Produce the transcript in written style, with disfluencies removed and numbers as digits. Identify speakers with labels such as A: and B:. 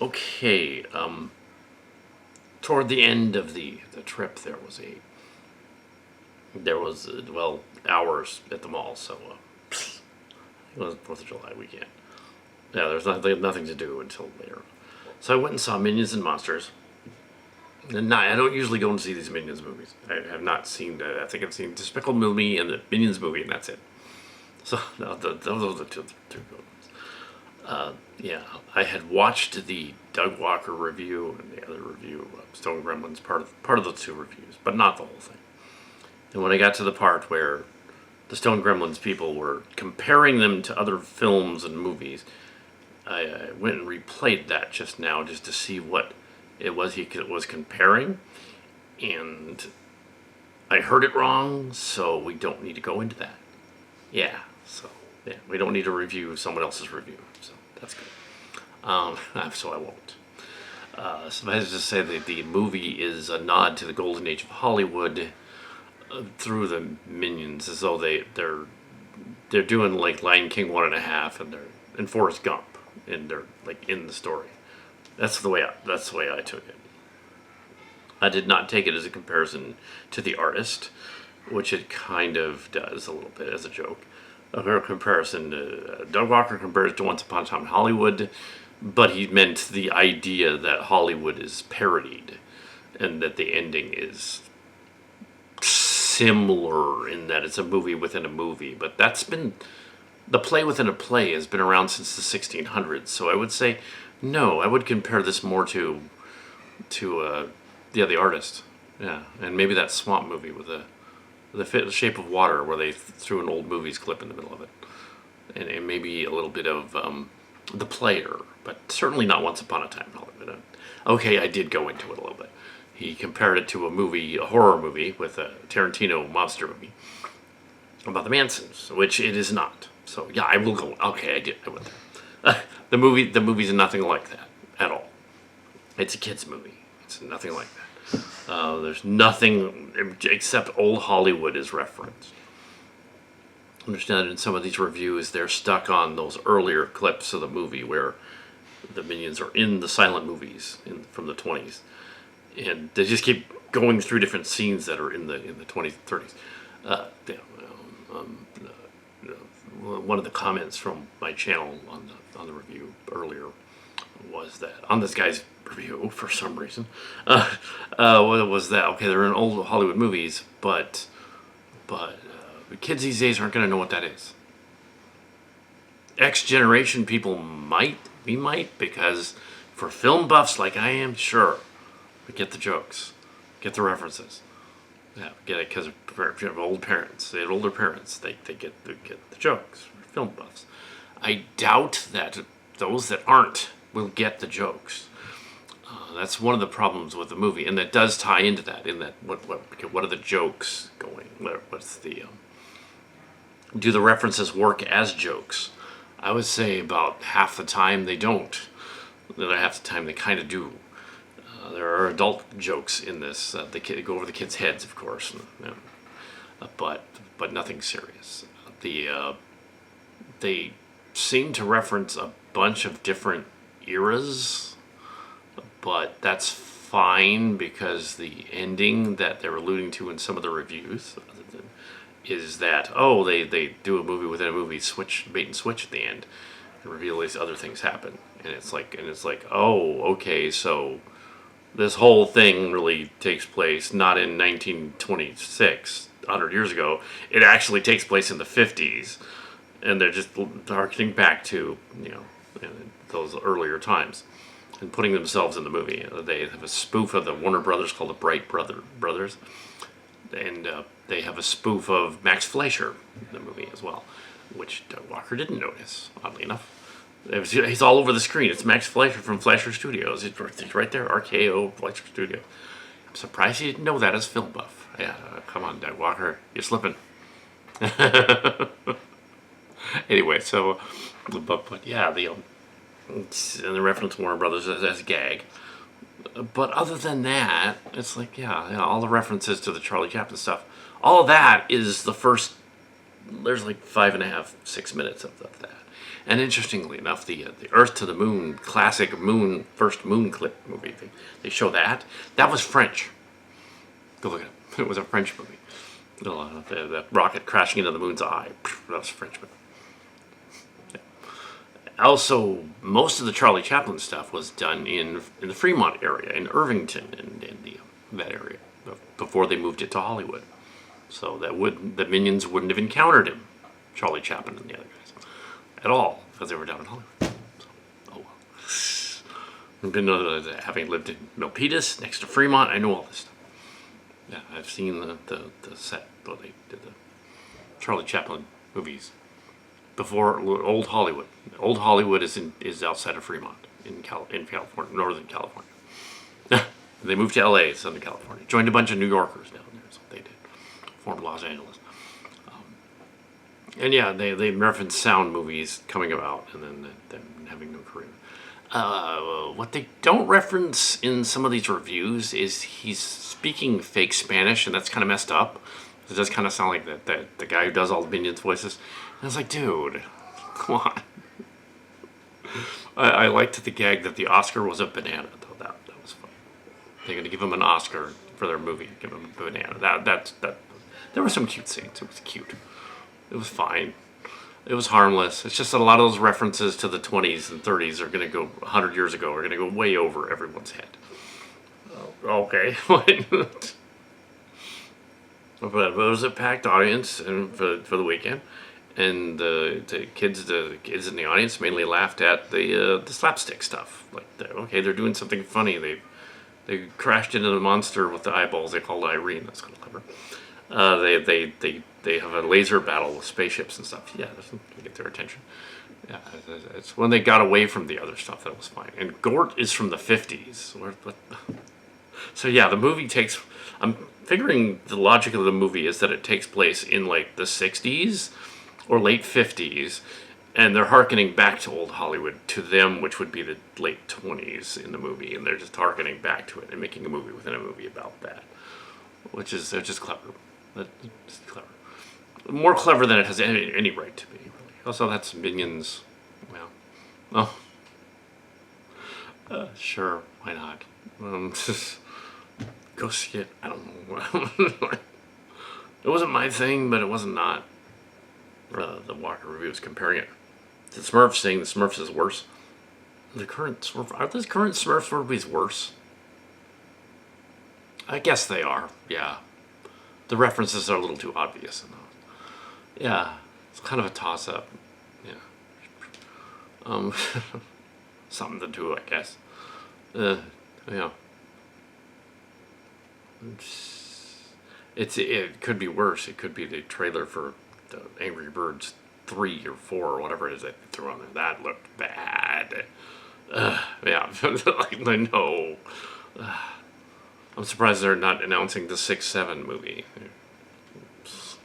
A: Okay, toward the end of the trip, well, hours at the mall, so it was 4th of July weekend. Yeah, there's nothing to do until later. So I went and saw Minions and Monsters. And I don't usually go and see these Minions movies. I have not seen, I think I've seen Despicable Me and the Minions movie, and that's it. So, no, those are the two good ones. Yeah, I had watched the Doug Walker review and the other review of Stone Gremlins, part of the two reviews, but not the whole thing. And when I got to the part where the Stone Gremlins people were comparing them to other films and movies, I went and replayed that just now just to see what it was he was comparing, and I heard it wrong, so we don't need to go into that. Yeah, so yeah, we don't need to review someone else's review, so that's good. So I won't. Suffice to say that the movie is a nod to the golden age of Hollywood through the Minions, as though they're doing like Lion King 1.5 and they're in Forrest Gump, and they're like in the story. That's the way I took it. I did not take it as a comparison to the artist, which it kind of does a little bit as a joke. A comparison to Doug Walker compares to Once Upon a Time in Hollywood, but he meant the idea that Hollywood is parodied and that the ending is similar in that it's a movie within a movie. But the play within a play has been around since the 1600s. So I would say, no, I would compare this more to the artist. Yeah, and maybe that swamp movie with the Shape of Water, where they threw an old movies clip in the middle of it, and maybe a little bit of The Player, but certainly not Once Upon a Time in Hollywood. Okay, I did go into it a little bit. He compared it to a horror movie with a Tarantino monster movie about the Mansons, which it is not. So yeah, I will go. Okay, I went there. The movie's nothing like that at all. It's a kids movie. It's nothing like that. There's nothing except old Hollywood is referenced. Understand in some of these reviews they're stuck on those earlier clips of the movie where the Minions are in the silent movies from the 20s, and they just keep going through different scenes that are in the 20s, 30s. One of the comments from my channel on the review earlier was that on this guy's review for some reason was that okay, they're in old Hollywood movies, but the kids these days aren't going to know what that is. X generation people might, because for film buffs like I am, sure, we get the jokes, get the references. Yeah, get it because if you have old parents, they have older parents, they get the jokes. For film buffs, I doubt that those that aren't will get the jokes. That's one of the problems with the movie, and that does tie into that. In that, what are the jokes going? What's the do the references work as jokes? I would say about half the time they don't. The other half the time they kind of do. There are adult jokes in this. They go over the kids' heads, of course, but nothing serious. They seem to reference a bunch of different eras, but that's fine because the ending that they're alluding to in some of the reviews is that they do a movie within a movie, bait and switch at the end, and reveal these other things happen, and it's like okay, so this whole thing really takes place not in 1926, 100 years ago. It actually takes place in the 50s, and they're just harkening back to those earlier times and putting themselves in the movie. They have a spoof of the Warner Brothers called the Bright Brothers, and they have a spoof of Max Fleischer in the movie as well, which Doug Walker didn't notice, oddly enough. He's all over the screen. It's Max Fleischer from Fleischer Studios. It's right there, RKO Fleischer Studio. I'm surprised he didn't know that as film buff. Yeah, come on, Doug Walker, you're slipping. Anyway, so, but yeah, and the reference to Warner Brothers as a gag. But other than that, it's like, all the references to the Charlie Chaplin stuff, all of that is the first there's like 5.5, 6 minutes of that. And interestingly enough, the Earth to the Moon classic first moon clip movie, they show that. That was French. Go look at it. It was a French movie. The rocket crashing into the moon's eye. That was French movie. Also, most of the Charlie Chaplin stuff was done in the Fremont area, in Irvington, that area, before they moved it to Hollywood. So the Minions wouldn't have encountered him, Charlie Chaplin and the other guys, at all, because they were down in Hollywood. So, oh well. Having lived in Milpitas, next to Fremont, I know all this stuff. Yeah, I've seen the set where they did the Charlie Chaplin movies before Old Hollywood. Old Hollywood is outside of Fremont in California, Northern California. They moved to L.A., Southern California. Joined a bunch of New Yorkers down there. That's what they did. Formed Los Angeles. And yeah, they reference sound movies coming about and then them having no career. What they don't reference in some of these reviews is he's speaking fake Spanish, and that's kind of messed up. It does kind of sound like the guy who does all the Minions voices. And I was like, dude, come on. I liked the gag that the Oscar was a banana, though. That was funny. They're going to give him an Oscar for their movie. Give him a banana. That there were some cute scenes. It was cute. It was fine. It was harmless. It's just that a lot of those references to the 20s and 30s are going to go 100 years ago. Are going to go way over everyone's head. Okay. But it was a packed audience and for the weekend. And the kids in the audience mainly laughed at the slapstick stuff. Like, they're doing something funny. They crashed into the monster with the eyeballs. They called Irene. That's kind of clever. They have a laser battle with spaceships and stuff. Yeah, that's to get their attention. Yeah, it's when they got away from the other stuff that was fine. And Gort is from the 50s. So yeah, the movie takes. I'm figuring the logic of the movie is that it takes place in like the 60s or late 50s, and they're hearkening back to old Hollywood to them, which would be the late 20s in the movie, and they're just hearkening back to it and making a movie within a movie about that, which is just clever. That's clever. More clever than it has any right to be, really. Also, that's Minions. Well, sure, why not? Go see it. I don't know. It wasn't my thing, but it wasn't not. The Walker reviews comparing it to Smurfs, saying the Smurfs is worse. Are the current Smurfs movies worse? I guess they are. Yeah, the references are a little too obvious in those. Yeah, it's kind of a toss-up. Yeah. Something to do, I guess. Yeah. It could be worse. It could be the trailer for the Angry Birds 3 or 4 or whatever it is they threw on there. That looked bad. Yeah, no. I'm surprised they're not announcing the 6-7 movie.